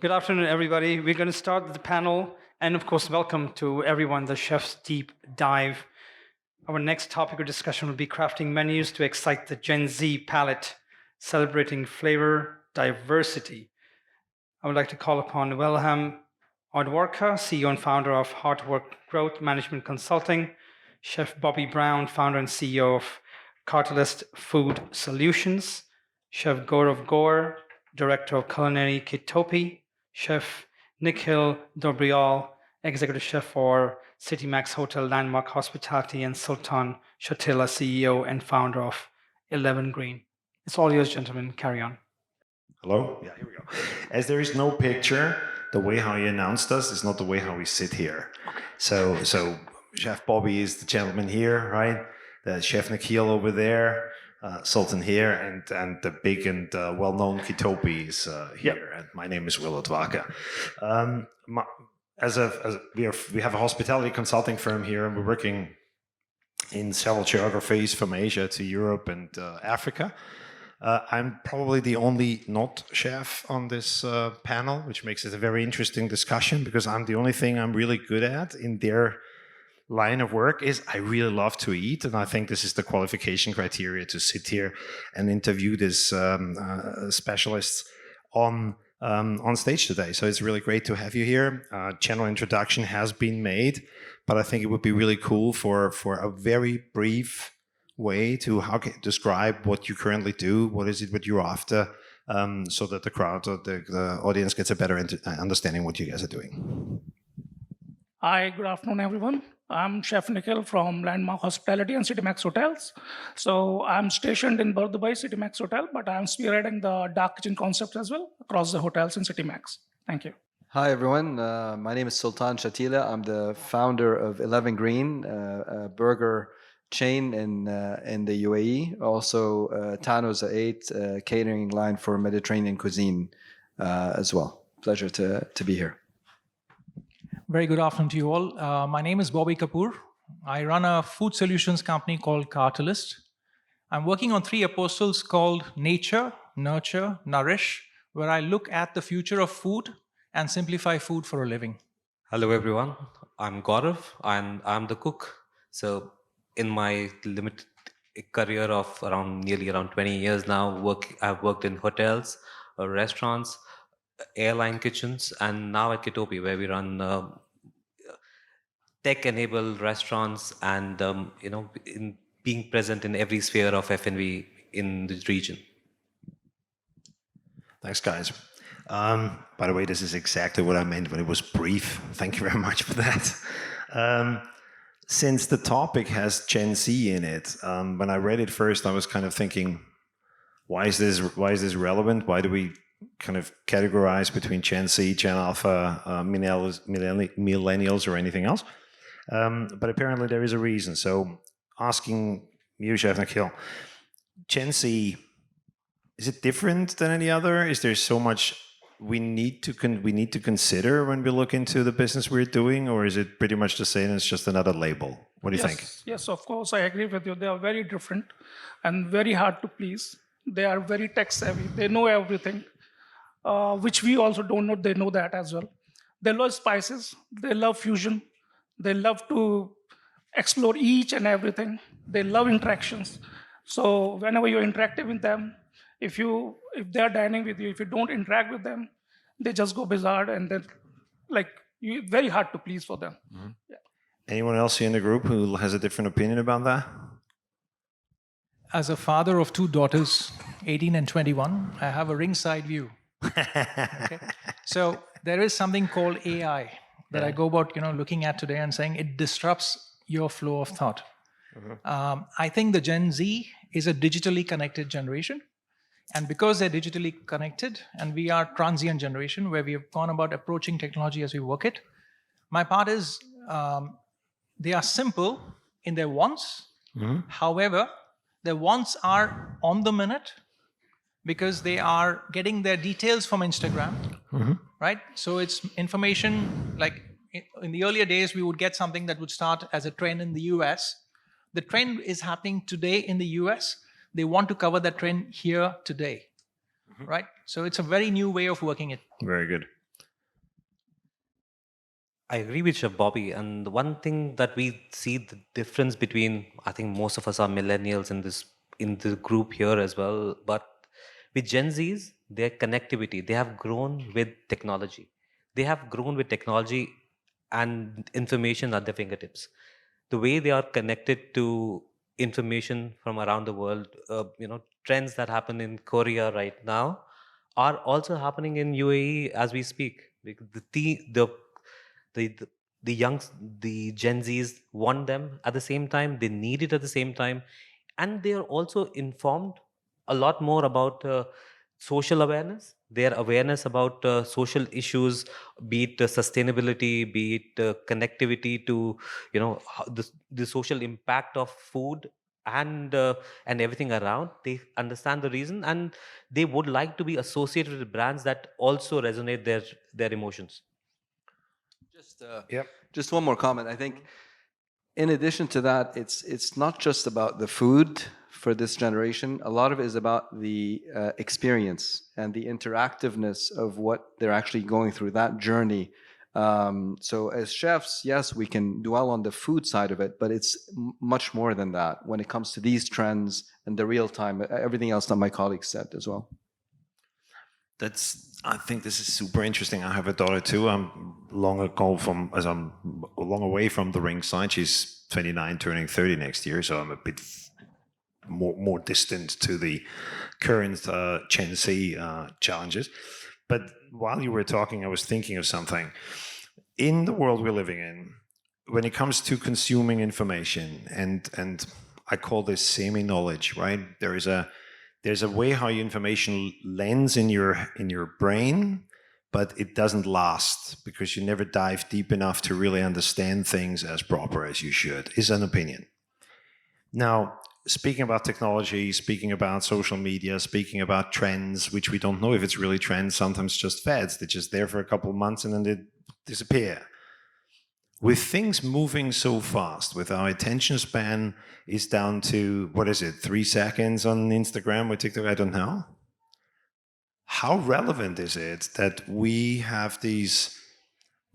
Good afternoon, everybody. We're going to start the panel. And of course, welcome to everyone, the Chef's Deep Dive. Our next topic of discussion will be crafting menus to excite the Gen Z palate, celebrating flavor diversity. I would like to call upon Wilhelm Odwarka, CEO and founder of Hardwork Growth Management Consulting, Chef Bobby Brown, founder and CEO of Catalyst Food Solutions, Chef Gaurav Gore, Director of Culinary Kitopi, Chef Nikhil Dobrial, Executive Chef for City Max Hotel Landmark Hospitality, and Sultan Shatila, CEO and founder of 11 Green. It's all yours, gentlemen. Carry on. Hello? Yeah, here we go. As there is no picture, the way how you announced us is not the way how we sit here. So Chef Bobby is the gentleman here, right? The Chef Nikhil over there, Sultan here, and the big and well-known Kitopi is here. Yep. And my name is Will Odwaka. We have a hospitality consulting firm here, and we're working in several geographies from Asia to Europe and Africa. I'm probably the only not chef on this panel, which makes it a very interesting discussion because I'm the only thing I'm really good at in their line of work is I really love to eat. And I think this is the qualification criteria to sit here and interview this specialists on stage today. So it's really great to have you here. General introduction has been made, but I think it would be really cool for a very brief way to describe what you currently do, what is it what you're after, so that the crowd or the audience gets a better understanding what you guys are doing. Hi, good afternoon, everyone. I'm Chef Nikhil from Landmark Hospitality and City Max Hotels. So I'm stationed in Dubai City Max Hotel, but I'm spearheading the dark kitchen concept as well across the hotels in City Max. Thank you. Hi, everyone. My name is Sultan Shatila. I'm the founder of 11 Green, a burger chain in the UAE. Also, Tano's 8 catering line for Mediterranean cuisine as well. Pleasure to be here. Very good afternoon to you all. My name is Bobby Kapoor. I run a food solutions company called Catalyst. I'm working on 3 apostles called Nature, Nurture, Nourish, where I look at the future of food and simplify food for a living. Hello, everyone. I'm Gaurav, and I'm the cook. So in my limited career of nearly around 20 years now, I've worked in hotels, restaurants, airline kitchens, and now at Kitopi, where we run tech-enabled restaurants and in being present in every sphere of F&B in the region. Thanks, guys. By the way, this is exactly what I meant when it was brief. Thank you very much for that. Since the topic has Gen Z in it, when I read it first, I was kind of thinking, why is this relevant? Why do we kind of categorize between Gen Z, Gen Alpha, millennials, or anything else? But apparently there is a reason. So asking you, Chef Nikhil, Gen Z, is it different than any other? Is there so much we need to consider when we look into the business we're doing, or is it pretty much the same? It's just another label. What do you think? Yes, of course, I agree with you. They are very different and very hard to please. They are very tech savvy. They know everything, which we also don't know. They know that as well. They love spices. They love fusion. They love to explore each and everything. They love interactions. So whenever you're interacting with them, if they're dining with you, if you don't interact with them, they just go bizarre, and then very hard to please for them. Mm-hmm. Yeah. Anyone else here in the group who has a different opinion about that? As a father of 2 daughters, 18 and 21, I have a ringside view. Okay? So there is something called AI that I go about looking at today and saying it disrupts your flow of thought. Mm-hmm. I think the Gen Z is a digitally connected generation. And because they're digitally connected, and we are transient generation where we have gone about approaching technology as we work it, my part is they are simple in their wants. Mm-hmm. However, their wants are on the minute because they are getting their details from Instagram, mm-hmm. right? So it's information like in the earlier days, we would get something that would start as a trend in the US. The trend is happening today in the US. They want to cover that trend here today, mm-hmm. right? So it's a very new way of working it. Very good. I agree with you, Bobby. And the one thing that we see the difference between, I think most of us are millennials in the group here as well. But with Gen Zs, their connectivity, they have grown with technology. They have grown with technology and information at their fingertips. The way they are connected to information from around the world, trends that happen in Korea right now are also happening in UAE as we speak. Because the the, the youngs the Gen Zs want them at the same time, they need it at the same time, and they are also informed a lot more about social awareness, their awareness about social issues, be it sustainability, be it connectivity to the social impact of food and everything around. They understand the reason, and they would like to be associated with brands that also resonate their emotions. Just Yep. just one more comment. I think in addition to that, it's not just about the food for this generation. A lot of it is about the experience and the interactiveness of what they're actually going through, that journey. So as chefs, yes, we can dwell on the food side of it, but it's much more than that when it comes to these trends and the real time, everything else that my colleagues said as well. I think this is super interesting. I have a daughter too. I'm long away from the ring side. She's 29, turning 30 next year, so I'm a bit more distant to the current Gen Z challenges. But while you were talking, I was thinking of something. In the world we're living in, when it comes to consuming information, and I call this semi-knowledge, right? There's a way how your information lands in your brain, but it doesn't last because you never dive deep enough to really understand things as proper as you should, is an opinion. Now, speaking about technology, speaking about social media, speaking about trends, which we don't know if it's really trends, sometimes just fads. They're just there for a couple of months and then they disappear. With things moving so fast, with our attention span is down to, 3 seconds on Instagram or TikTok, I don't know. How relevant is it that we have these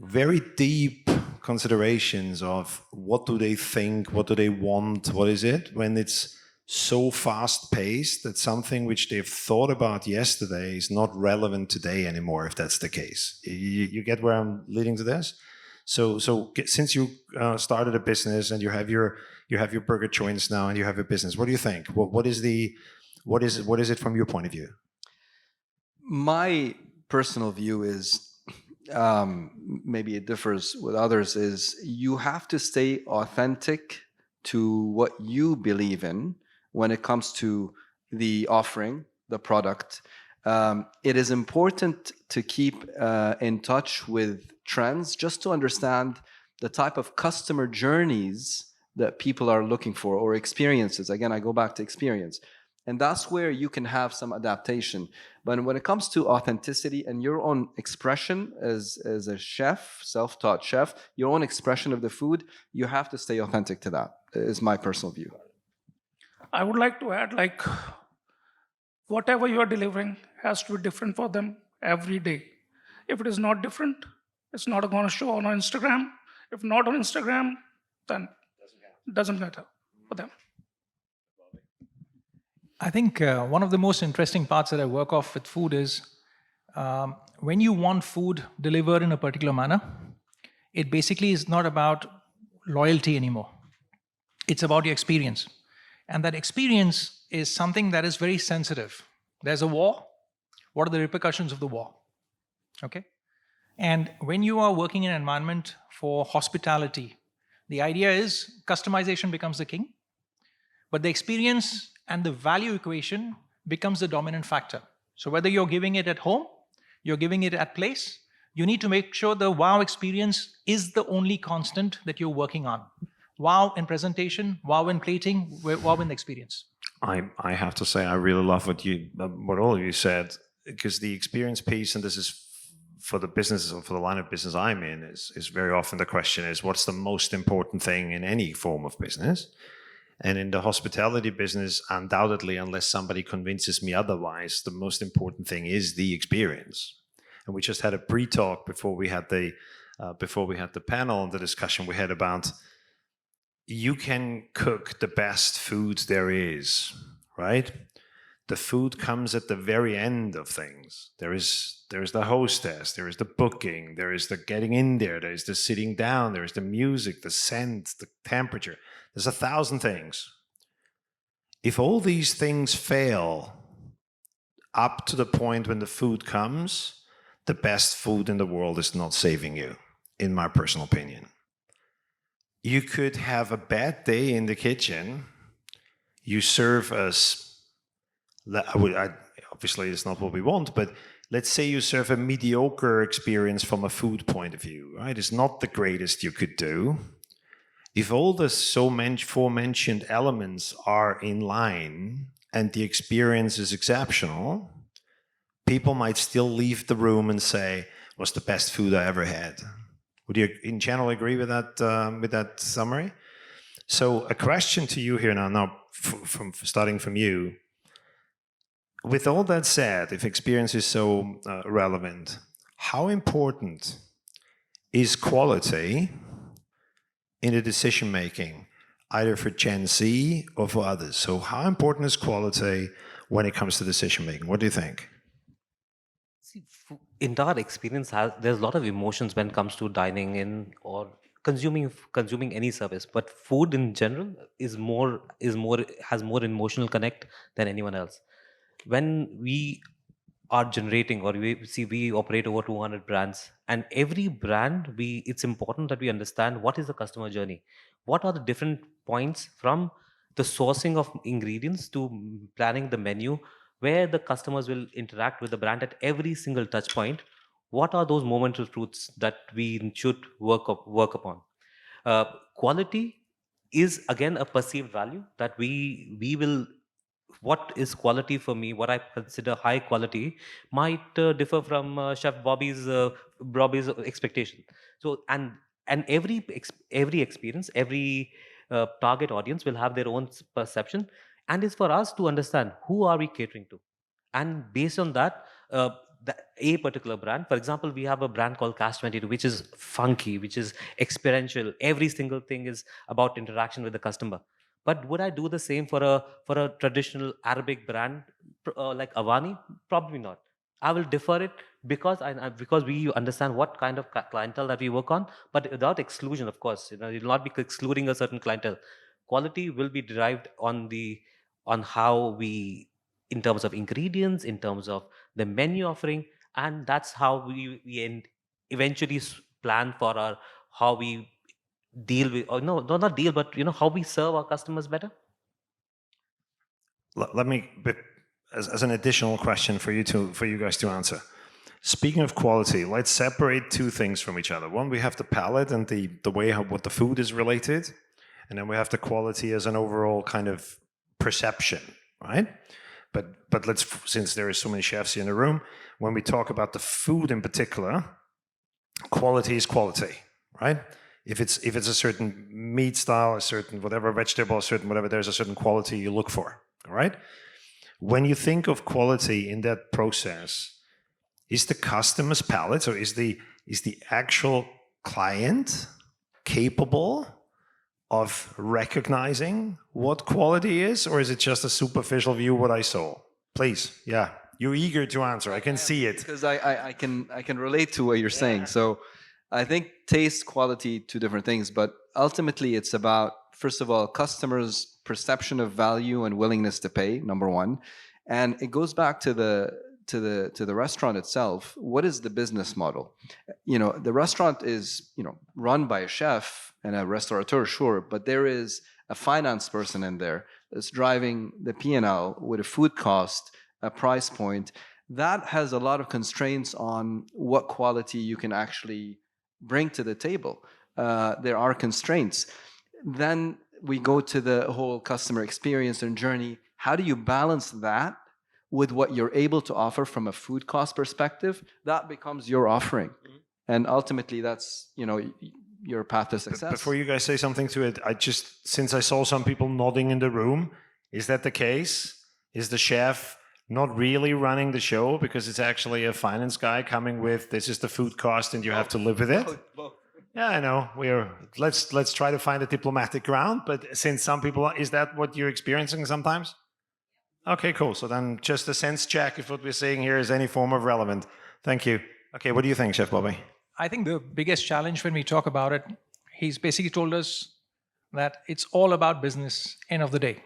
very deep considerations of what do they think, what do they want, what is it, when it's so fast paced that something which they've thought about yesterday is not relevant today anymore, if that's the case? You get where I'm leading to this? So since you started a business and you have your burger joints now and you have a business, what do you think? What is it from your point of view? My personal view is, maybe it differs with others, is you have to stay authentic to what you believe in when it comes to the offering, the product. It is important to keep in touch with trends just to understand the type of customer journeys that people are looking for, or experiences. Again, I go back to experience. And that's where you can have some adaptation. But when it comes to authenticity and your own expression as a chef, self-taught chef, your own expression of the food, you have to stay authentic to that, is my personal view. I would like to add, like, whatever you are delivering has to be different for them every day. If it is not different, it's not going to show on Instagram. If not on Instagram, then it doesn't matter for them. I think one of the most interesting parts that I work off with food is when you want food delivered in a particular manner, it basically is not about loyalty anymore. It's about your experience. And that experience is something that is very sensitive. There's a war. What are the repercussions of the war? Okay? And when you are working in an environment for hospitality, the idea is customization becomes the king, but the experience and the value equation becomes the dominant factor. So whether you're giving it at home, you're giving it at place, you need to make sure the wow experience is the only constant that you're working on. Wow in presentation, wow in plating, wow in the experience. I have to say I really love what all of you said, because the experience piece, and this is for the business or for the line of business I'm in, is very often the question is, what's the most important thing in any form of business? And in the hospitality business, undoubtedly, unless somebody convinces me otherwise, the most important thing is the experience. And we just had a pre-talk before we had the before we had the panel and the discussion we had about you can cook the best food there is, right? The food comes at the very end of things. There's the hostess, there is the booking, there is the getting in there is the sitting down, there is the music, the scent, the temperature. There's 1,000 things. If all these things fail up to the point when the food comes, the best food in the world is not saving you, in my personal opinion. You could have a bad day in the kitchen. You serve us, obviously it's not what we want, but let's say you serve a mediocre experience from a food point of view, right? It's not the greatest you could do. If all the aforementioned elements are in line and the experience is exceptional, people might still leave the room and say, was the best food I ever had. Would you in general agree with that summary? So a question to you here now starting from you. With all that said, if experience is so relevant, how important is quality in the decision making, either for Gen Z or for others? So how important is quality when it comes to decision making? What do you think? See, in our experience, there's a lot of emotions when it comes to dining in or consuming any service. But food in general has more emotional connect than anyone else. When we are generating, or we operate over 200 brands, and every brand, it's important that we understand what is the customer journey, what are the different points from the sourcing of ingredients to planning the menu, where the customers will interact with the brand at every single touch point. What are those momental truths that we should work upon? Quality is again a perceived value that we will. What is quality for me, what I consider high quality, might differ from chef Bobby's expectation. So and every experience, every target audience will have their own perception, and it's for us to understand who are we catering to, and based on that, a particular brand. For example, we have a brand called Cash 22, which is funky, which is experiential. Every single thing is about interaction with the customer. But would I do the same for a traditional Arabic brand like Avani? Probably not. I will defer it because we understand what kind of clientele that we work on, but without exclusion, of course. You'll not be excluding a certain clientele. Quality will be derived on how we, in terms of ingredients, in terms of the menu offering, and that's how we eventually plan for our how we deal with, or no, not deal, but how we serve our customers better. Let me, as an additional question for you guys to answer. Speaking of quality, let's separate two things from each other. One, we have the palate and the way what the food is related, and then we have the quality as an overall kind of perception, right? But let's, since there are so many chefs in the room, when we talk about the food in particular, quality is quality, right? If it's a certain meat style, a certain whatever vegetable, a certain whatever, there's a certain quality you look for, all right? When you think of quality in that process, is the customer's palate, or is the actual client capable of recognizing what quality is, or is it just a superficial view what I saw? Please, yeah, you're eager to answer. I can see it because I can relate to what you're saying. So I think taste, quality, two different things, but ultimately it's about, first of all, customers' perception of value and willingness to pay, number one, and it goes back to the restaurant itself. What is the business model? The restaurant is run by a chef and a restaurateur, sure, but there is a finance person in there that's driving the P&L with a food cost, a price point. That has a lot of constraints on what quality you can actually bring to the table. There are constraints. Then we go to the whole customer experience and journey. How do you balance that with what you're able to offer from a food cost perspective? That becomes your offering. Mm-hmm. And ultimately that's, your path to success. Before you guys say something to it, since I saw some people nodding in the room, is that the case? Is the chef not really running the show because it's actually a finance guy coming with, this is the food cost and you have to live with it? Both. Yeah, I know. Let's try to find a diplomatic ground. But since some people, is that what you're experiencing sometimes? Okay, cool. So then, just a sense check if what we're saying here is any form of relevant. Thank you. Okay, what do you think, Chef Bobby? I think the biggest challenge when we talk about it, he's basically told us that it's all about business, end of the day.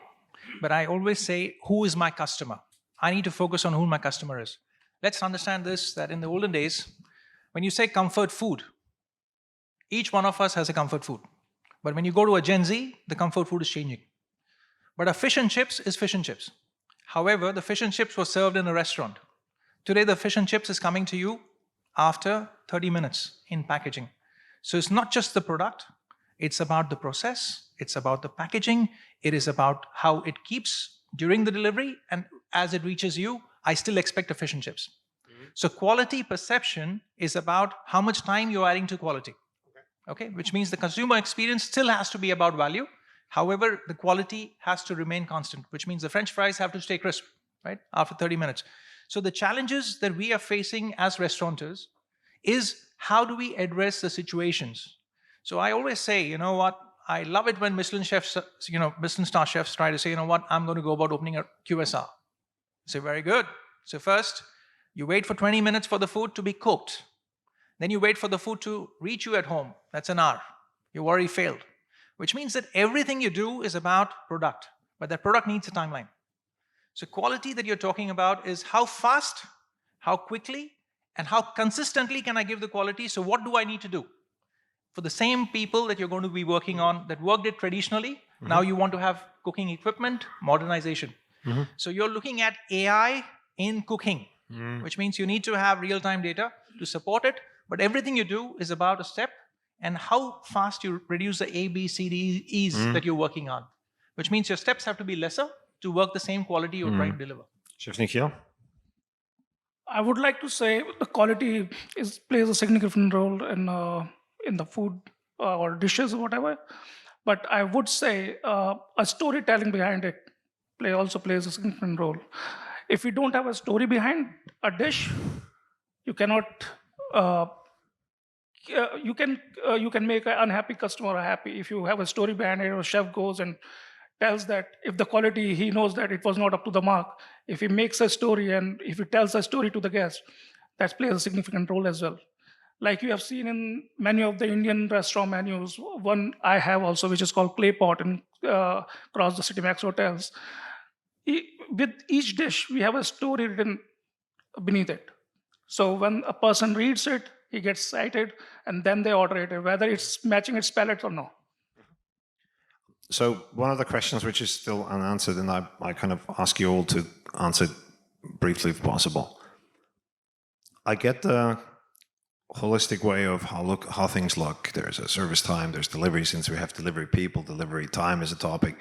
But I always say, who is my customer? I need to focus on who my customer is. Let's understand this, that in the olden days, when you say comfort food, each one of us has a comfort food. But when you go to a Gen Z, the comfort food is changing. But a fish and chips is fish and chips. However, the fish and chips were served in a restaurant. Today, the fish and chips is coming to you after 30 minutes in packaging. So it's not just the product, it's about the process, it's about the packaging, it is about how it keeps during the delivery, and as it reaches you, I still expect a fish and chips. So quality perception is about how much time you're adding to quality. Okay, which means the consumer experience still has to be about value. However, the quality has to remain constant, which means the French fries have to stay crisp, right, after 30 minutes. So the challenges that we are facing as restaurateurs is how do we address the situations? So I always say, you know what, I love it when Michelin chefs, Michelin star chefs try to say, you know what, I'm going to go about opening a QSR. I say, very good. So first, you wait for 20 minutes for the food to be cooked. Then you wait for the food to reach you at home. That's an hour. You've already failed. Which means that everything you do is about product, but that product needs a timeline. So quality that you're talking about is how fast, how quickly, and how consistently can I give the quality? So what do I need to do? For the same people that you're going to be working on that worked it traditionally, now you want to have cooking equipment, modernization. So you're looking at AI in cooking, which means you need to have real-time data to support it, but everything you do is about a step and how fast you reduce the A, B, C, D, E's that you're working on, which means your steps have to be lesser to work the same quality you're trying to deliver. Chef Nikhil? I would like to say the quality plays a significant role in the food or dishes or whatever. But I would say a storytelling behind it also plays a significant role. If you don't have a story behind a dish, you cannot. You can make an unhappy customer happy if you have a story behind it. Or a chef goes and tells that if the quality, he knows that it was not up to the mark. If he makes a story and if he tells a story to the guest, that plays a significant role as well. Like you have seen in many of the Indian restaurant menus, one I have also, which is called clay pot in across the City Max hotels. With each dish, we have a story written beneath it. So when a person reads it, he gets excited, and then they order it, whether it's matching its palate or not. So one of the questions which is still unanswered, and I kind of ask you all to answer it briefly if possible. I get the holistic way of how things look. There's a service time, there's delivery, since we have delivery people, delivery time is a topic.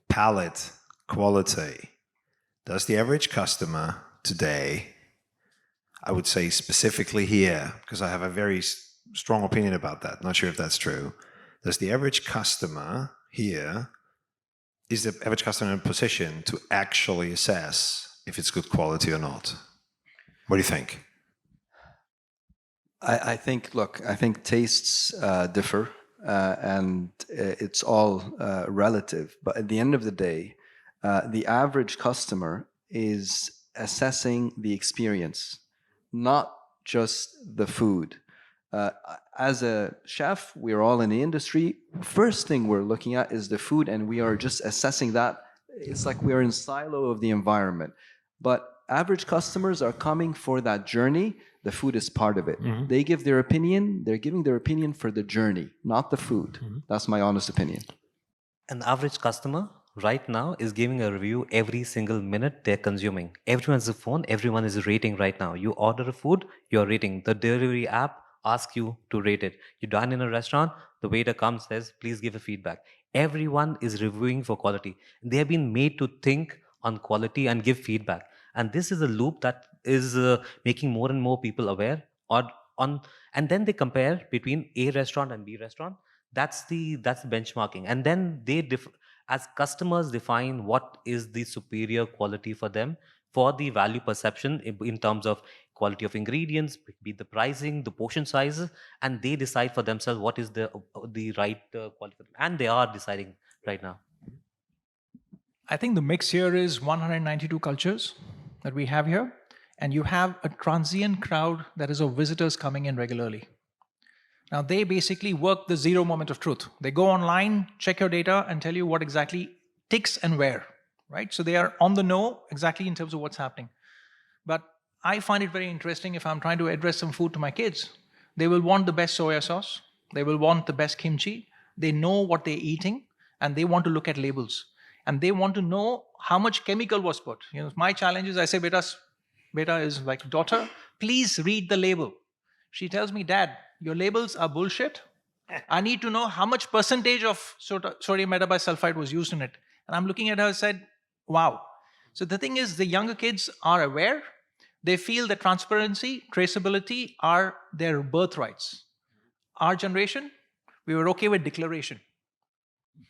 Palate, quality. Does the average customer today, I would say specifically here, because I have a very strong opinion about that, not sure if that's true. Does the average customer here, is the average customer in a position to actually assess if it's good quality or not? What do you think? I think, look, I think tastes differ and it's all relative. But at the end of the day, the average customer is assessing the experience, not just the food. As a chef, we're all in the industry. First thing we're looking at is the food, and we are just assessing that. It's like we're in silo of the environment. But average customers are coming for that journey. The food is part of it. They give their opinion. They're giving their opinion for the journey, not the food. That's my honest opinion. An average customer right now is giving a review every single minute they're consuming. Everyone's a phone, everyone is rating right now. You order a food, you're rating. The delivery app asks you to rate it. You dine in a restaurant, the waiter comes, says, please give a feedback. Everyone is reviewing for quality. They have been made to think on quality and give feedback. And this is a loop that is making more and more people aware and then they compare between A restaurant and B restaurant. That's the benchmarking, and then as customers define what is the superior quality for them for the value perception in terms of quality of ingredients, be it the pricing, the portion sizes, and they decide for themselves what is the right quality for them. And they are deciding right now. I think the mix here is 192 cultures that we have here, and you have a transient crowd that is of visitors coming in regularly. Now, they basically work the zero moment of truth. They go online, check your data, and tell you what exactly ticks and where, right? So they are on the know exactly in terms of what's happening. But I find it very interesting if I'm trying to address some food to my kids. They will want the best soya sauce, they will want the best kimchi, they know what they're eating, and they want to look at labels. And they want to know how much chemical was put. You know, my challenge is I say, beta is like, daughter, please read the label. She tells me, Dad, your labels are bullshit. I need to know how much percentage of sodium metabisulfite was used in it. And I'm looking at her and said, wow. So the thing is, the younger kids are aware. They feel that transparency, traceability are their birthrights. Our generation, we were okay with declaration.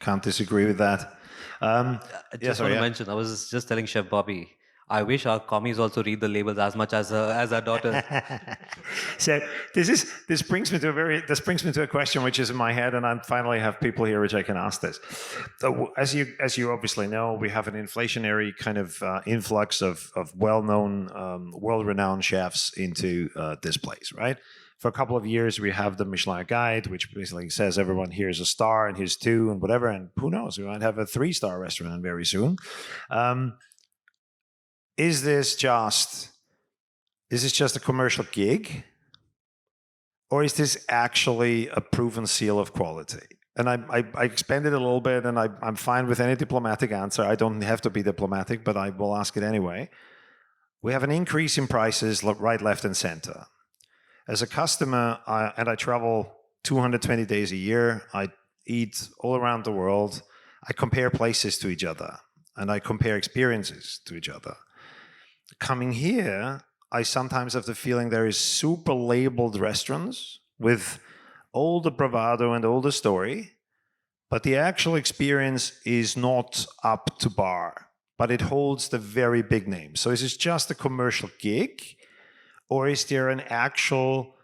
Can't disagree with that. I just want to yeah. mention, I was just telling Chef Bobby, I wish our commies also read the labels as much as our daughters. So this brings me to a question which is in my head, and I finally have people here which I can ask this. So as you obviously know, we have an inflationary kind of influx of well-known, world-renowned chefs into this place, right? For a couple of years, we have the Michelin Guide, which basically says everyone here is a star and here's 2 and whatever, and who knows, we might have a 3-star restaurant very soon. Is this just a commercial gig, or is this actually a proven seal of quality? And I expanded a little bit, and I'm fine with any diplomatic answer. I don't have to be diplomatic, but I will ask it anyway. We have an increase in prices right, left, and center. As a customer, I travel 220 days a year. I eat all around the world. I compare places to each other, and I compare experiences to each other. Coming here, I sometimes have the feeling there is super labeled restaurants with all the bravado and all the story, but the actual experience is not up to par, but it holds the very big names. So is this just a commercial gig, or is there an actual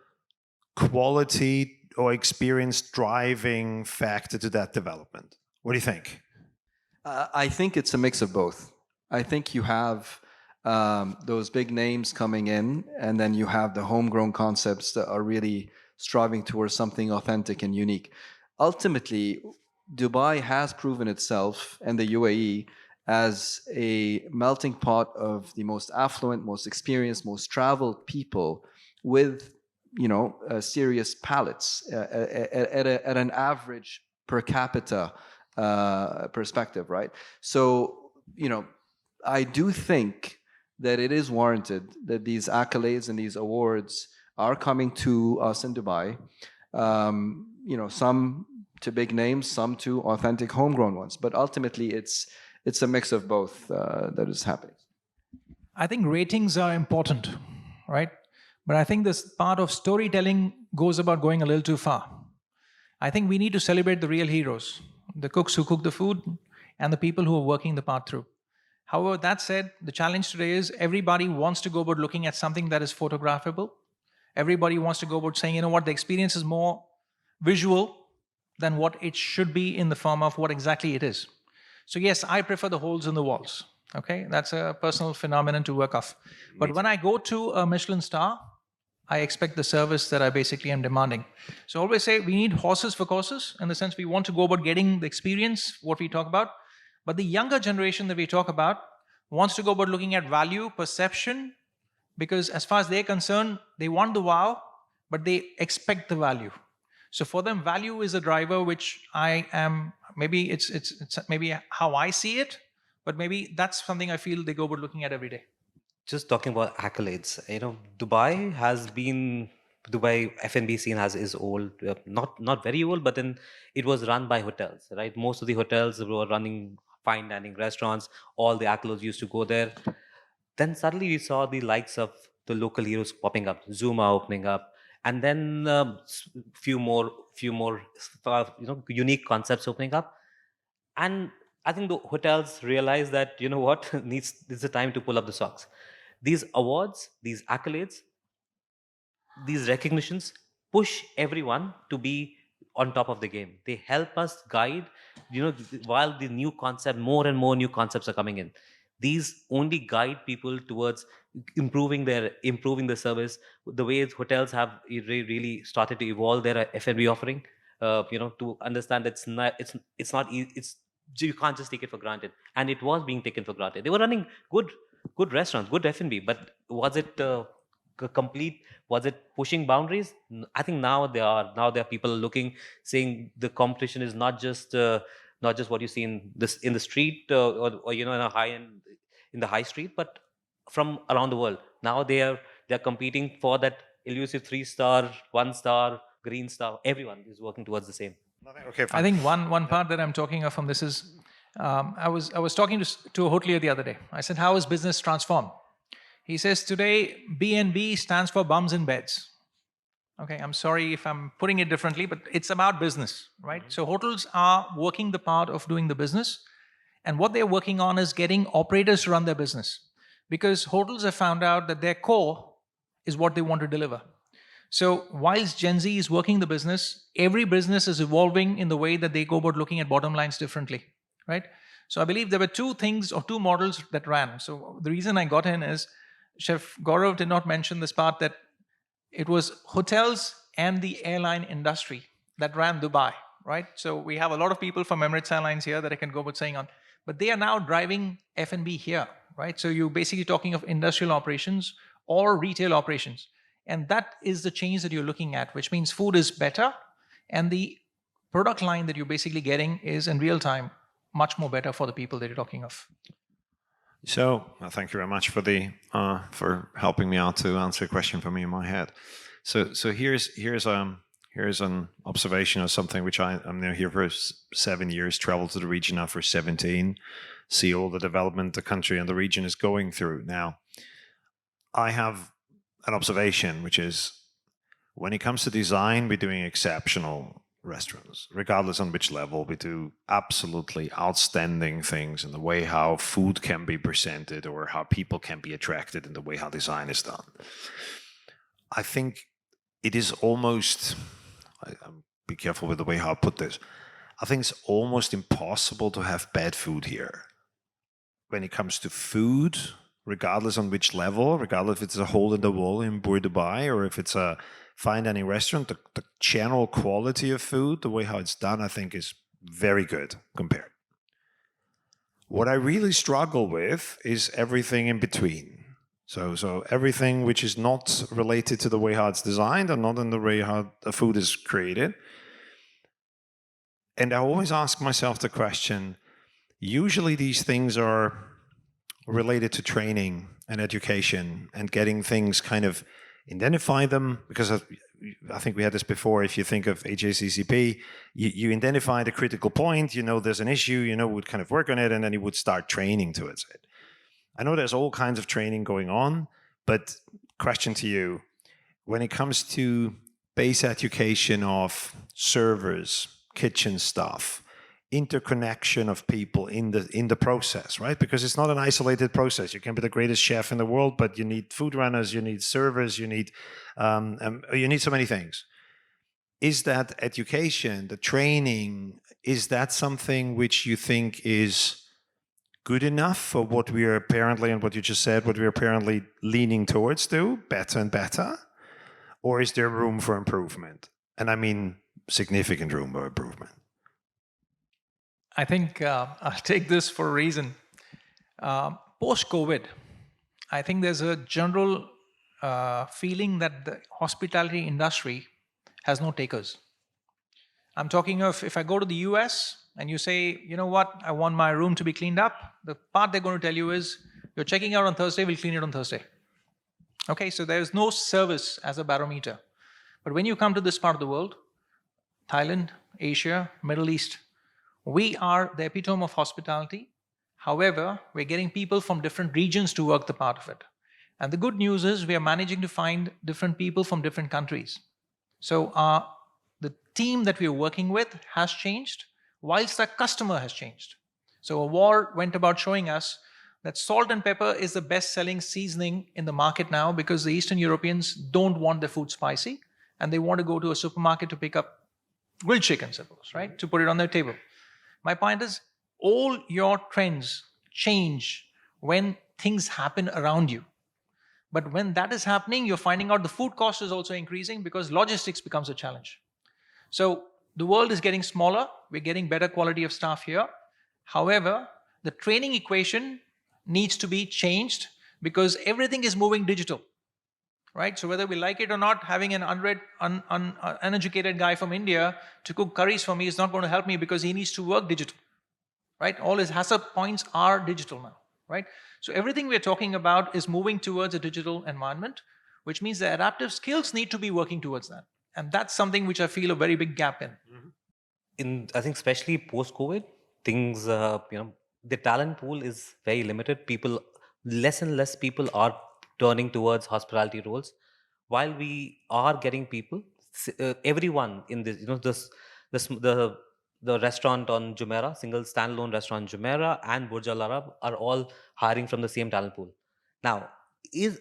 quality or experience driving factor to that development? What do you think? I think it's a mix of both. I think you have those big names coming in, and then you have the homegrown concepts that are really striving towards something authentic and unique. Ultimately, Dubai has proven itself, and the UAE, as a melting pot of the most affluent, most experienced, most traveled people with, serious palates at an average per capita perspective, right? So, I do think that it is warranted that these accolades and these awards are coming to us in Dubai. Some to big names, some to authentic homegrown ones. But ultimately, it's a mix of both that is happening. I think ratings are important, right? But I think this part of storytelling goes about going a little too far. I think we need to celebrate the real heroes, the cooks who cook the food and the people who are working the part through. However, that said, the challenge today is everybody wants to go about looking at something that is photographable. Everybody wants to go about saying, you know what, the experience is more visual than what it should be in the form of what exactly it is. So yes, I prefer the holes in the walls. Okay, that's a personal phenomenon to work off. But when I go to a Michelin star, I expect the service that I basically am demanding. So I always say we need horses for courses, in the sense we want to go about getting the experience, what we talk about. But the younger generation that we talk about wants to go about looking at value, perception, because as far as they're concerned, they want the wow, but they expect the value. So for them, value is a driver, which I am, maybe it's maybe how I see it, but maybe that's something I feel they go about looking at every day. Just talking about accolades, Dubai F&B scene is old, not very old, but then it was run by hotels, right? Most of the hotels were running fine dining restaurants. All the accolades used to go there. Then suddenly we saw the likes of the local heroes popping up, Zuma opening up, and then few more unique concepts opening up. And I think the hotels realize that, what, it's the time to pull up the socks. These awards, these accolades, these recognitions push everyone to be on top of the game. They help us guide, while the new concept, more and more new concepts are coming in. These only guide people towards improving the service. The way hotels have really started to evolve their F&B offering, to understand it's not easy, you can't just take it for granted, and it was being taken for granted. They were running good restaurants, good F&B, but was it complete? Was it pushing boundaries? I think now there are people looking, saying the competition is not just what you see in the street, or in a high end, in the high street, but from around the world. Now they're competing for that elusive 3-star, 1-star, green star. Everyone is working towards the same. Okay, I fine. think one part that I'm talking of from this is, I was talking to a hotelier the other day. I said, "How is business transformed?" He says, "Today B&B stands for bums in beds." Okay, I'm sorry if I'm putting it differently, but it's about business, right? So hotels are working the part of doing the business, and what they're working on is getting operators to run their business, because hotels have found out that their core is what they want to deliver. So whilst Gen Z is working the business, every business is evolving in the way that they go about looking at bottom lines differently, right? So I believe there were two things or two models that ran. So the reason I got in is Chef Gaurav did not mention this part, that it was hotels and the airline industry that ran Dubai, right? So we have a lot of people from Emirates Airlines here that I can go about saying on, but they are now driving F&B here, right? So you're basically talking of industrial operations or retail operations. And that is the change that you're looking at, which means food is better, and the product line that you're basically getting is in real time much more better for the people that you're talking of. So thank you very much for helping me out to answer a question for me in my head. So here's an observation of something which I'm now here for 7 years, traveled to the region now for 17, see all the development the country and the region is going through. Now, I have an observation, which is, when it comes to design, we're doing exceptional restaurants, regardless on which level. We do absolutely outstanding things in the way how food can be presented or how people can be attracted in the way how design is done. I think it is almost, I'm be careful with the way how I put this. I think it's almost impossible to have bad food here. When it comes to food, regardless on which level, regardless if it's a hole in the wall in Bur Dubai or if it's a fine dining restaurant, the general quality of food, the way how it's done, I think is very good compared. What I really struggle with is everything in between. So everything which is not related to the way how it's designed and not in the way how the food is created. And I always ask myself the question, usually these things are related to training and education and getting things kind of identify them, because I think we had this before. If you think of HACCP, you identify the critical point, there's an issue, would kind of work on it, and then you would start training towards it. I know there's all kinds of training going on, but question to you, when it comes to base education of servers, kitchen staff, interconnection of people in the process, right? Because it's not an isolated process. You can be the greatest chef in the world, but you need food runners, you need servers, you need so many things. Is that education, the training, is that something which you think is good enough for what we are apparently, and what you just said, what we're apparently leaning towards do, better and better? Or is there room for improvement? And I mean significant room for improvement. I think I'll take this for a reason. Post-COVID, I think there's a general feeling that the hospitality industry has no takers. I'm talking of, if I go to the US and you say, you know what, I want my room to be cleaned up, the part they're going to tell you is, you're checking out on Thursday, we'll clean it on Thursday. Okay, so there's no service as a barometer. But when you come to this part of the world, Thailand, Asia, Middle East, we are the epitome of hospitality. However, we're getting people from different regions to work the part of it. And the good news is we are managing to find different people from different countries. So the team that we're working with has changed, whilst the customer has changed. So a war went about showing us that salt and pepper is the best-selling seasoning in the market now because the Eastern Europeans don't want their food spicy and they want to go to a supermarket to pick up grilled chicken, suppose, right? To put it on their table. My point is, all your trends change when things happen around you. But when that is happening, you're finding out the food cost is also increasing because logistics becomes a challenge. So the world is getting smaller. We're getting better quality of staff here. However, the training equation needs to be changed because everything is moving digital, right? So whether we like it or not, having an uneducated guy from India to cook curries for me is not going to help me because he needs to work digital, right? All his HACCP points are digital now, right? So everything we're talking about is moving towards a digital environment, which means the adaptive skills need to be working towards that. And that's something which I feel a very big gap in. I think especially post-COVID, things, the talent pool is very limited. Less and less people are turning towards hospitality roles. While we are getting people, everyone in this, this the restaurant on Jumeirah, single standalone restaurant Jumeirah and Burj Al Arab are all hiring from the same talent pool. Now,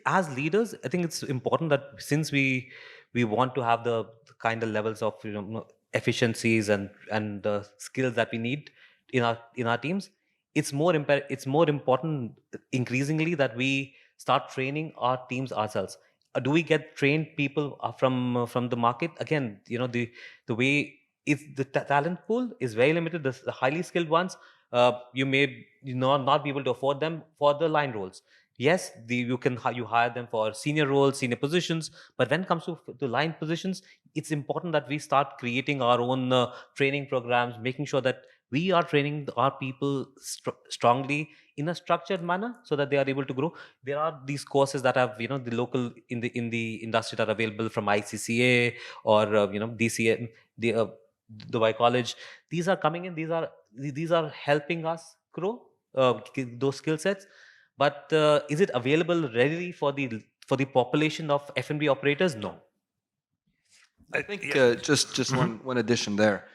as leaders, I think it's important that since we want to have the kind of levels of efficiencies and the skills that we need in our teams, it's more important increasingly that we start training our teams ourselves. Do we get trained people from the market? Again, the way if the talent pool is very limited, the highly skilled ones, you may not be able to afford them for the line roles. Yes, you hire them for senior roles, senior positions, but when it comes to the line positions, it's important that we start creating our own training programs, making sure that we are training our people strongly in a structured manner so that they are able to grow. There are these courses that have the local in the industry that are available from ICCA or DCA, the Dubai College. These are coming in. These are helping us grow those skill sets. But is it available readily for the population of F&B operators? No. I think just one addition there.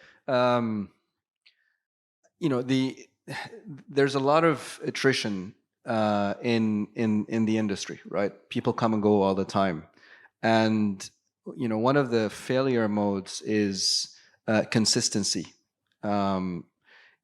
There's a lot of attrition in the industry, right? People come and go all the time, and one of the failure modes is consistency.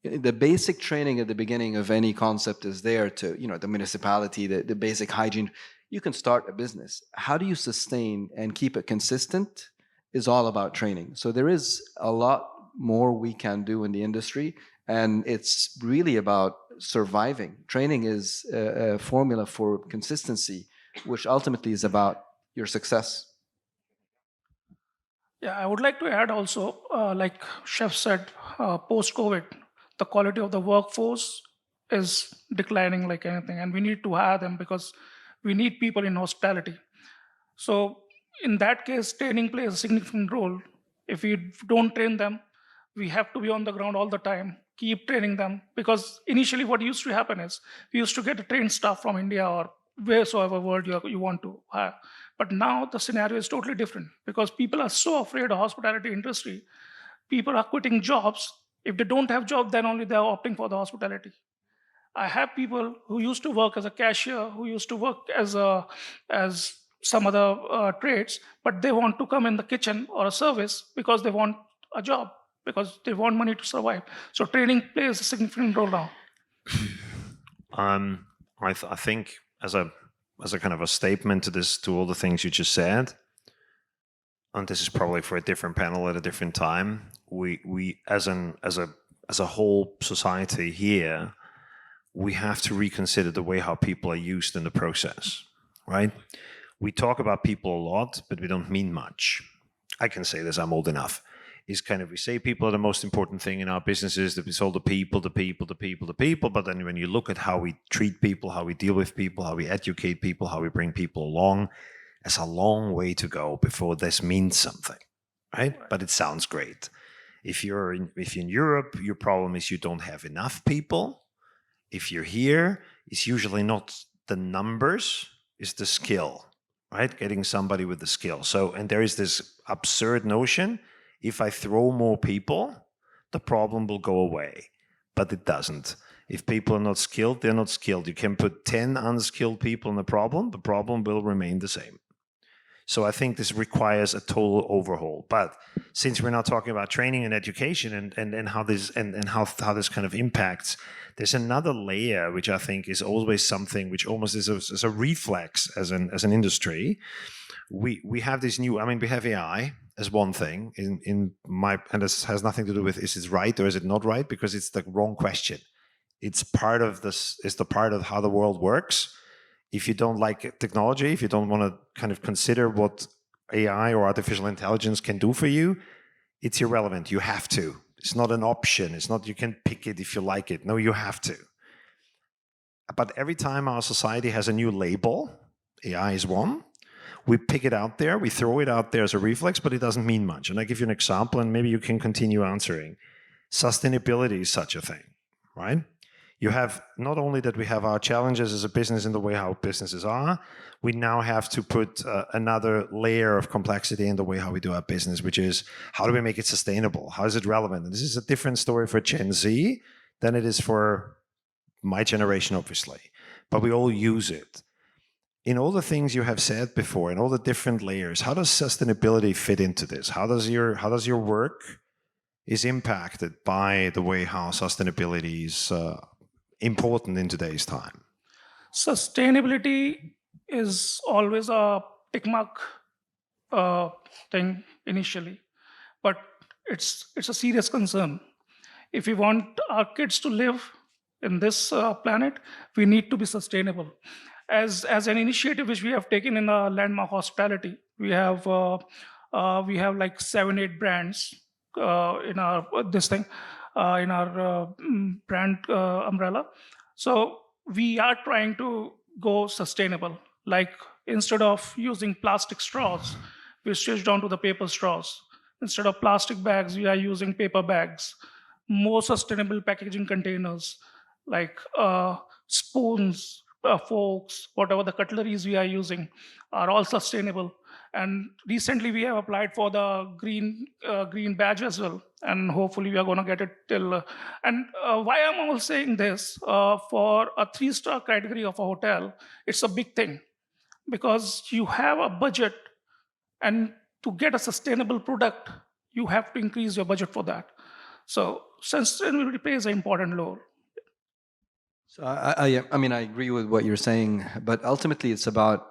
The basic training at the beginning of any concept is there to the municipality, the basic hygiene. You can start a business. How do you sustain and keep it consistent is all about training. So there is a lot more we can do in the industry, and it's really about surviving. Training is a formula for consistency, which ultimately is about your success. Yeah, I would like to add also, like Chef said, post-COVID, the quality of the workforce is declining like anything, and we need to hire them because we need people in hospitality. So in that case, training plays a significant role. If we don't train them, we have to be on the ground all the time, keep training them, because initially what used to happen is we used to get a trained staff from India or wheresoever world you want to hire. But now the scenario is totally different because people are so afraid of hospitality industry. People are quitting jobs. If they don't have job, then only they are opting for the hospitality. I have people who used to work as a cashier, who used to work as some other trades, but they want to come in the kitchen or a service because they want a job, because they want money to survive. So training plays a significant role now. I think as a kind of a statement to all the things you just said, and this is probably for a different panel at a different time. We as a whole society here, we have to reconsider the way how people are used in the process, right? We talk about people a lot, but we don't mean much. I can say this, I'm old enough. Is kind of, we say people are the most important thing in our businesses, that it's all the people, but then when you look at how we treat people, how we deal with people, how we educate people, how we bring people along, there's a long way to go before this means something, right? But it sounds great. If you're in Europe, your problem is you don't have enough people. If you're here, it's usually not the numbers, it's the skill, right? Getting somebody with the skill. So, and there is this absurd notion, if I throw more people, the problem will go away. But it doesn't. If people are not skilled, they're not skilled. You can put 10 unskilled people in the problem will remain the same. So I think this requires a total overhaul. But since we're now talking about training and education and how this and how this kind of impacts, there's another layer which I think is always something which almost is a reflex as an industry. We have this new, I mean, we have AI as one thing and this has nothing to do with is it right or is it not right, because it's the wrong question. It's part of this, it's the part of how the world works. If you don't like technology, if you don't want to kind of consider what AI or artificial intelligence can do for you, it's irrelevant. You have to. It's not an option. It's not you can pick it if you like it. No, you have to. But every time our society has a new label, AI is one, we pick it out there, we throw it out there as a reflex, but it doesn't mean much. And I give you an example, and maybe you can continue answering. Sustainability is such a thing, right? You have not only that we have our challenges as a business in the way how businesses are, we now have to put another layer of complexity in the way how we do our business, which is how do we make it sustainable? How is it relevant? And this is a different story for Gen Z than it is for my generation, obviously, but we all use it. In all the things you have said before, in all the different layers, how does sustainability fit into this? How does your work is impacted by the way how sustainability is important in today's time? Sustainability is always a tick mark thing initially, but it's a serious concern. If we want our kids to live in this planet, we need to be sustainable. As an initiative which we have taken in the landmark hospitality, we have like 7-8 brands in our this thing in our brand umbrella. So we are trying to go sustainable. Like instead of using plastic straws, we switched on to the paper straws. Instead of plastic bags, we are using paper bags. More sustainable packaging containers, like spoons, forks, whatever the cutleries we are using, are all sustainable. And recently, we have applied for the green badge as well, and hopefully, we are going to get it till. Why I'm all saying this, for a 3-star category of a hotel, it's a big thing because you have a budget, and to get a sustainable product, you have to increase your budget for that. So sustainability plays an important role. So I mean, I agree with what you're saying, but ultimately it's about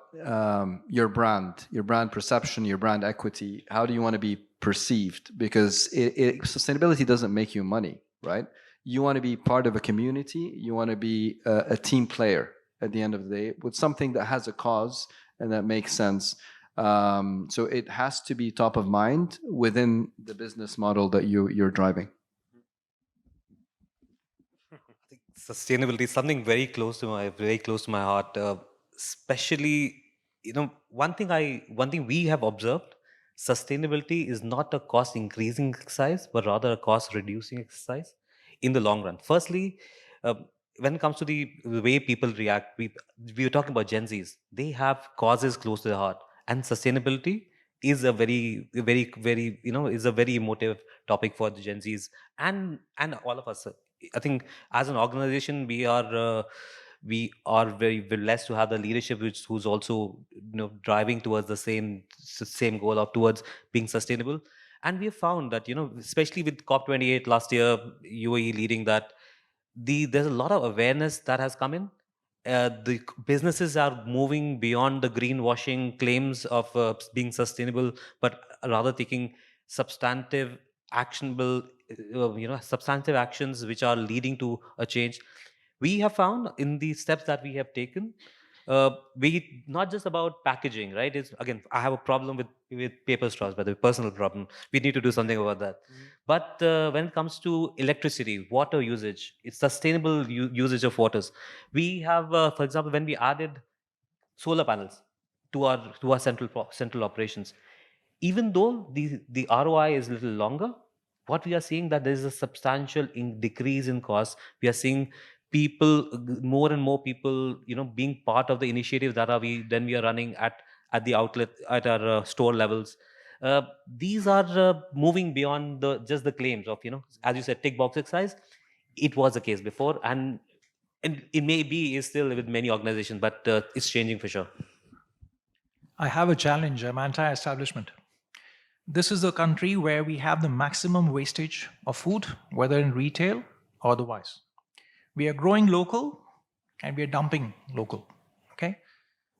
your brand perception, your brand equity. How do you want to be perceived? Because sustainability doesn't make you money, right? You want to be part of a community. You want to be a team player at the end of the day with something that has a cause and that makes sense. So it has to be top of mind within the business model that you're driving. Sustainability is something very close to my heart. Especially, one thing we have observed: sustainability is not a cost increasing exercise, but rather a cost reducing exercise in the long run. Firstly, uh, when it comes to the way people react, we were talking about Gen Zs. They have causes close to their heart, and sustainability is a very, very, very, is a very emotive topic for the Gen Zs and all of us. I think as an organization, we are very blessed to have the leadership who's also driving towards the same goal of towards being sustainable. And we have found that especially with COP28 last year, UAE leading that, there's a lot of awareness that has come in. The businesses are moving beyond the greenwashing claims of being sustainable, but rather taking substantive, actionable, substantive actions which are leading to a change. We have found in the steps that we have taken, we not just about packaging, right? It's again, I have a problem with paper straws, by the way, personal problem. We need to do something about that. But when it comes to electricity, water usage, it's sustainable usage of waters. We have, for example, when we added solar panels to our central operations, even though the ROI is a little longer, what we are seeing that there is a substantial decrease in cost. We are seeing people, more and more people, being part of the initiative that we are running at the outlet, at our store levels. These are moving beyond just the claims of, as you said, tick box exercise. It was the case before, and and it may be is still with many organizations, but it's changing for sure. I have a challenge. I'm anti-establishment. This is a country where we have the maximum wastage of food, whether in retail or otherwise. We are growing local and we are dumping local. Okay?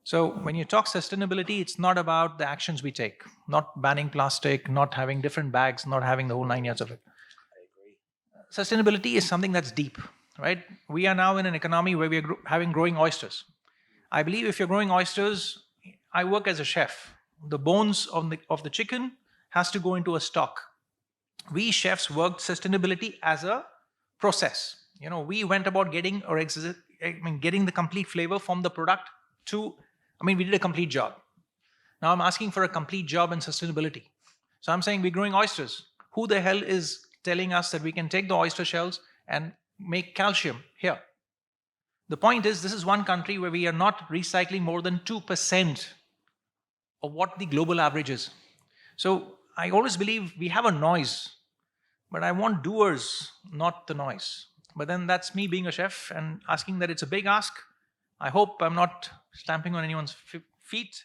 So when you talk sustainability, it's not about the actions we take, not banning plastic, not having different bags, not having the whole 9 years of it. Sustainability is something that's deep, right? We are now in an economy where we are having growing oysters. I believe if you're growing oysters, I work as a chef. The bones of the chicken has to go into a stock. We chefs worked sustainability as a process. You know, we went about getting the complete flavor from the product to, we did a complete job. Now I'm asking for a complete job in sustainability. So I'm saying we're growing oysters. Who the hell is telling us that we can take the oyster shells and make calcium here? The point is, this is one country where we are not recycling more than 2% of what the global average is. So I always believe we have a noise, but I want doers, not the noise. But then that's me being a chef and asking that it's a big ask. I hope I'm not stamping on anyone's feet.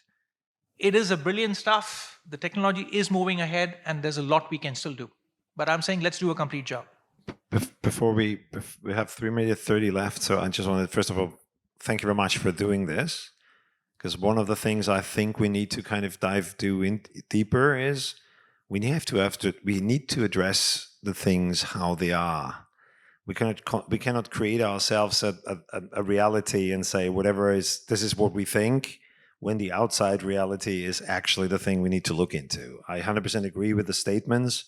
It is a brilliant stuff. The technology is moving ahead and there's a lot we can still do. But I'm saying let's do a complete job. Before we have 3 minutes 30 left, so I just wanted, first of all, thank you very much for doing this. Because one of the things I think we need to kind of dive deeper is we need to address the things how they are. We cannot create ourselves a reality and say this is what we think, when the outside reality is actually the thing we need to look into. I 100% agree with the statements.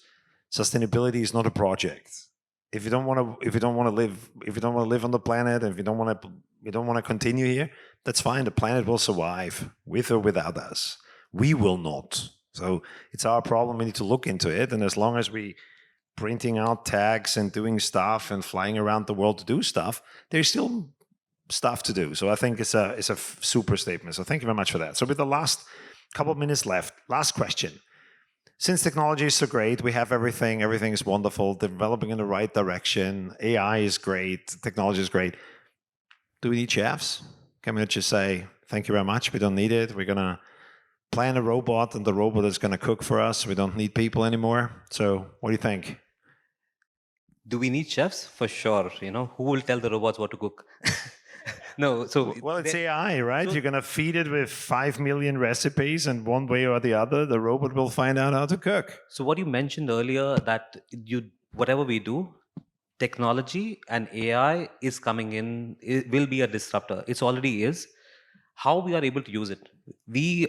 Sustainability is not a project. If you don't want to live on the planet, and if you don't want to continue here, that's fine. The planet will survive with or without us. We will not. So it's our problem. We need to look into it. And as long as we printing out tags and doing stuff and flying around the world to do stuff, there's still stuff to do. So I think it's a super statement. So thank you very much for that. So with the last couple of minutes left, last question. Since technology is so great, we have everything is wonderful, developing in the right direction, AI is great, technology is great. Do we need chefs? Can we just say, thank you very much, we don't need it, we're going to plan a robot and the robot is going to cook for us, we don't need people anymore? So what do you think? Do we need chefs? For sure. Who will tell the robots what to cook? No, so well, it's AI, right? You're going to feed it with 5 million recipes, and one way or the other, the robot will find out how to cook. So what you mentioned earlier, that whatever we do, technology and AI is coming in, it will be a disruptor. It already is. How we are able to use it? We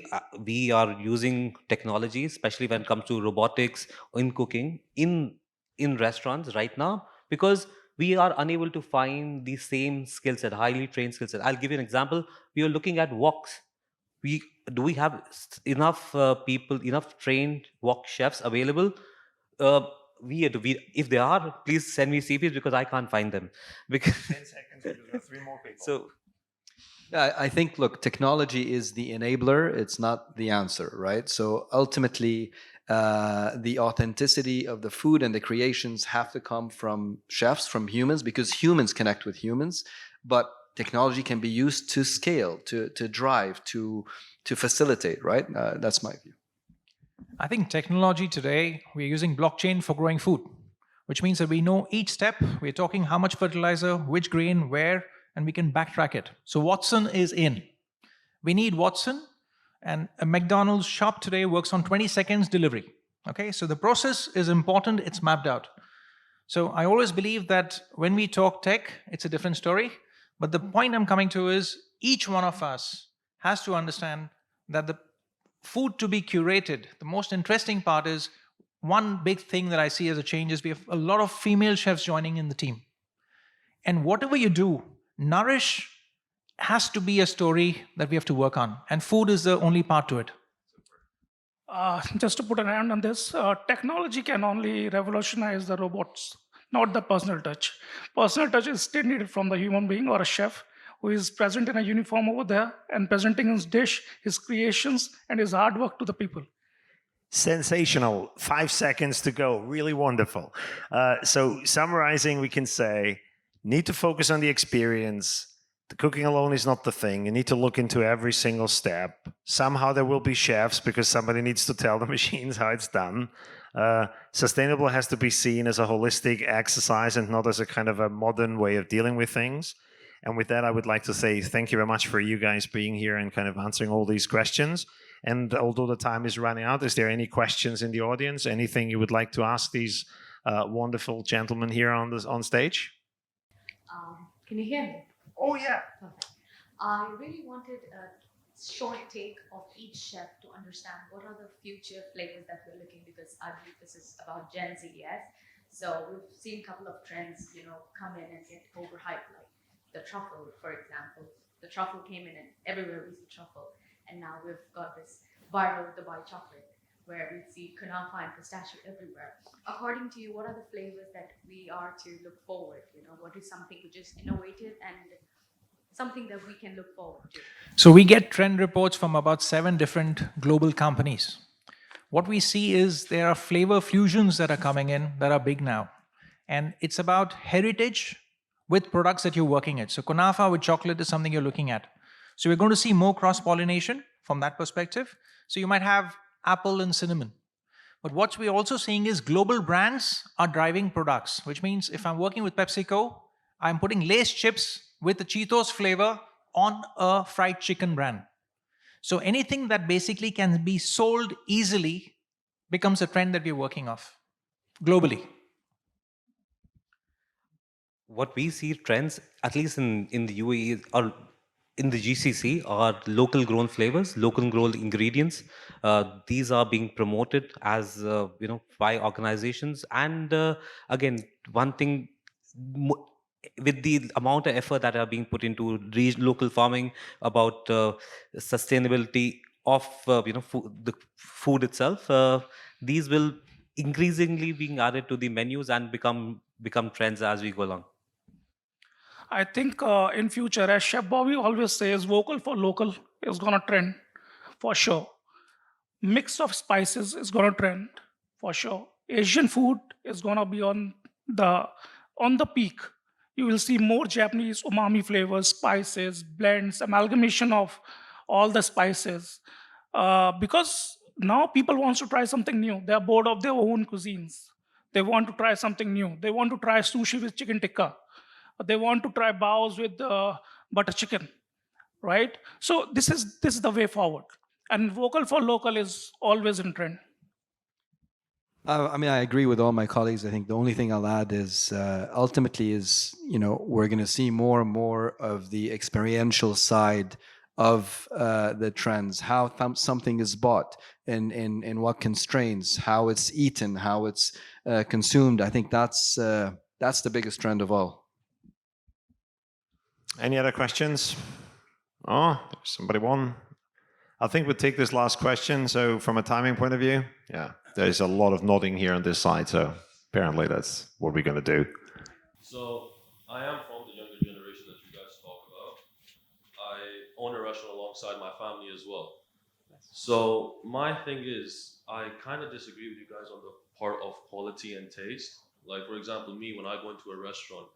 are using technology, especially when it comes to robotics in cooking, in restaurants right now, because we are unable to find the same skill set, highly trained skill set. I'll give you an example. We are looking at woks. Do we have enough people, enough trained wok chefs available? If they are, please send me CVs because I can't find them. Because 10 seconds, we have 3 more people. So Yeah, I think, look, technology is the enabler. It's not the answer, right? So ultimately, the authenticity of the food and the creations have to come from chefs, from humans, because humans connect with humans. But technology can be used to scale, to drive, to facilitate, right? That's my view. I think technology today, we're using blockchain for growing food, which means that we know each step. We're talking how much fertilizer, which grain, where, and we can backtrack it. So Watson is in. We need Watson, and a McDonald's shop today works on 20 seconds delivery. Okay, so the process is important, it's mapped out. So I always believe that when we talk tech, it's a different story. But the point I'm coming to is each one of us has to understand that the food to be curated, the most interesting part is, one big thing that I see as a change is we have a lot of female chefs joining in the team. And whatever you do, nourish has to be a story that we have to work on. And food is the only part to it. Just to put an end on this, technology can only revolutionize the robots, not the personal touch. Personal touch is still needed from the human being or a chef who is present in a uniform over there and presenting his dish, his creations, and his hard work to the people. Sensational. 5 seconds to go. Really wonderful. So summarizing, we can say need to focus on the experience. The cooking alone is not the thing. You need to look into every single step. Somehow there will be chefs because somebody needs to tell the machines how it's done. Sustainable has to be seen as a holistic exercise and not as a kind of a modern way of dealing with things. And with that, I would like to say thank you very much for you guys being here and kind of answering all these questions. And although the time is running out, is there any questions in the audience? Anything you would like to ask these wonderful gentlemen here on stage? Can you hear me? Oh, yeah. Perfect. I really wanted a short take of each chef to understand what are the future flavors that we're looking, because I believe this is about Gen Z, yes? So we've seen a couple of trends, come in and get overhyped, like the truffle, for example. The truffle came in and everywhere we see truffle. And now we've got this viral Dubai chocolate where we see kunafa and pistachio everywhere. According to you, what are the flavors that we are to look forward? What is something which is innovative and something that we can look forward to? So we get trend reports from about 7 different global companies. What we see is there are flavor fusions that are coming in that are big now. And it's about heritage with products that you're working at. So kunafa with chocolate is something you're looking at. So we're going to see more cross-pollination from that perspective. So you might have apple and cinnamon. But what we're also seeing is global brands are driving products, which means if I'm working with PepsiCo, I'm putting Lay's chips with the Cheetos flavor on a fried chicken brand. So anything that basically can be sold easily becomes a trend that we're working off globally. What we see trends, at least in the UAE or in the GCC, are local grown flavors, local grown ingredients. These are being promoted as by organizations. And again, one thing, with the amount of effort that are being put into local farming, about sustainability of the food itself, these will increasingly being added to the menus and become trends as we go along. I think in future, as Chef Bobby always says, vocal for local is gonna trend for sure. Mix of spices is gonna trend for sure. Asian food is gonna be on the peak. You will see more Japanese umami flavors, spices, blends, amalgamation of all the spices. Because now people want to try something new. They are bored of their own cuisines. They want to try something new. They want to try sushi with chicken tikka. They want to try baos with butter chicken, right? So this is the way forward. And vocal for local is always in trend. I mean, I agree with all my colleagues. I think the only thing I'll add is ultimately is, we're going to see more and more of the experiential side of the trends, how something is bought, in what constraints, how it's eaten, how it's consumed. I think that's the biggest trend of all. Any other questions? Oh, there's somebody won. I think we'll take this last question. So from a timing point of view, yeah, there's a lot of nodding here on this side. So apparently that's what we're going to do. So I am from the younger generation that you guys talk about. I own a restaurant alongside my family as well. So my thing is, I kind of disagree with you guys on the part of quality and taste. Like, for example, me, when I go into a restaurant,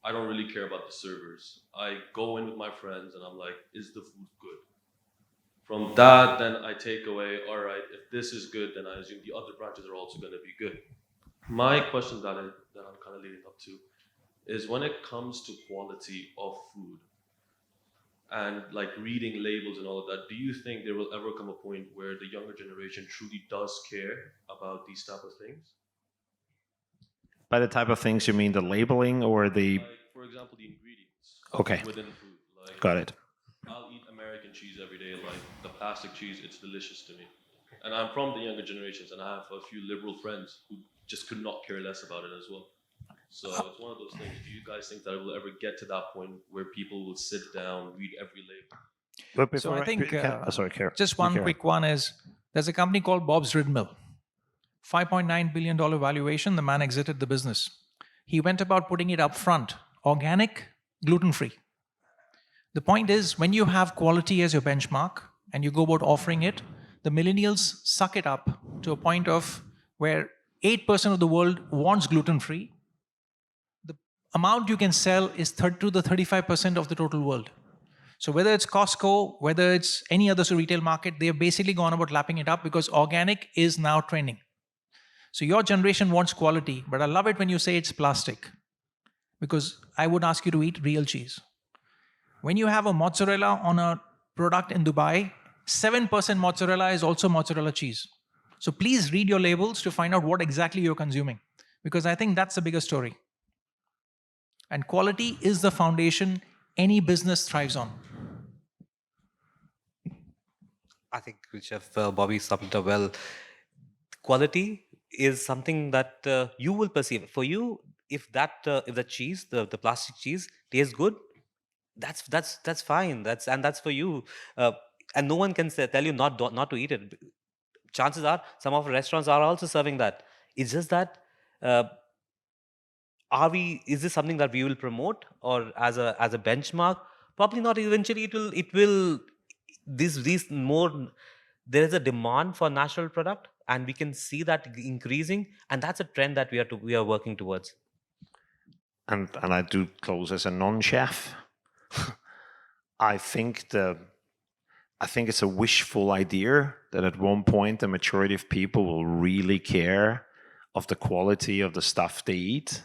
I don't really care about the servers. I go in with my friends and I'm like, is the food good? From that, then I take away, all right, if this is good, then I assume the other branches are also going to be good. My question that I'm kind of leading up to is, when it comes to quality of food and like reading labels and all of that, do you think there will ever come a point where the younger generation truly does care about these type of things? By the type of things, you mean the labeling or the... Like, for example, the ingredients Okay. within food. Like, Got it. I'll eat American cheese every day, like the plastic cheese, it's delicious to me. And I'm from the younger generations, and I have a few liberal friends who just could not care less about it as well. So it's one of those things. Do you guys think that it will ever get to that point where people will sit down, read every label? But So I think sorry, Karen. just one quick one is, there's a company called Bob's Red Mill. $5.9 billion valuation, the man exited the business. He went about putting it up front, organic, gluten-free. The point is, when you have quality as your benchmark and you go about offering it, the millennials suck it up to a point of where 8% of the world wants gluten-free. The amount you can sell is 30 to the 35% of the total world. So whether it's Costco, whether it's any other retail market, they have basically gone about lapping it up because organic is now trending. So your generation wants quality, but I love it when you say it's plastic, because I would ask you to eat real cheese. When you have a mozzarella on a product in Dubai, 7% mozzarella is also mozzarella cheese. So please read your labels to find out what exactly you're consuming, because I think that's the bigger story. And quality is the foundation any business thrives on. I think Chef Bobby summed it up well. Quality is something that you will perceive. For you, if the cheese, the plastic cheese, tastes good, that's fine. That's for you. And no one can tell you not to eat it. Chances are some of the restaurants are also serving that. It's just that uh, is this something that we will promote or as a benchmark? Probably not. Eventually it will these more, there is a demand for natural product, and we can see that increasing, and that's a trend that we are working towards. And I do close as a non-chef. I think it's a wishful idea that at one point the majority of people will really care of the quality of the stuff they eat.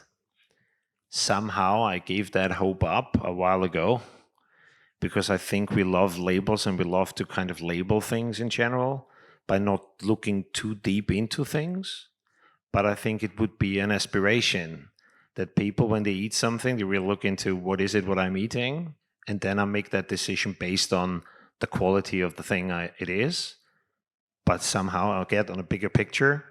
Somehow I gave that hope up a while ago, because I think we love labels and we love to kind of label things in general by not looking too deep into things. But I think it would be an aspiration that people, when they eat something, they really look into what I'm eating, and then I make that decision based on the quality of the thing it is. But somehow I'll get on a bigger picture.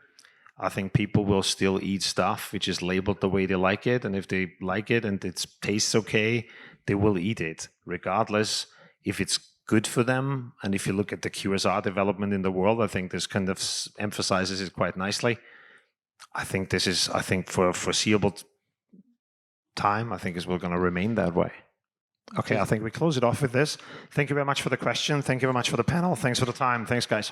I think people will still eat stuff which is labeled the way they like it, and if they like it and it tastes okay, they will eat it, regardless if it's good for them. And if you look at the QSR development in the world, I think this kind of emphasizes it quite nicely. I think for a foreseeable time, I think we're going to remain that way. Okay, I think we close it off with this. Thank you very much for the question. Thank you very much for the panel. Thanks for the time. Thanks, guys.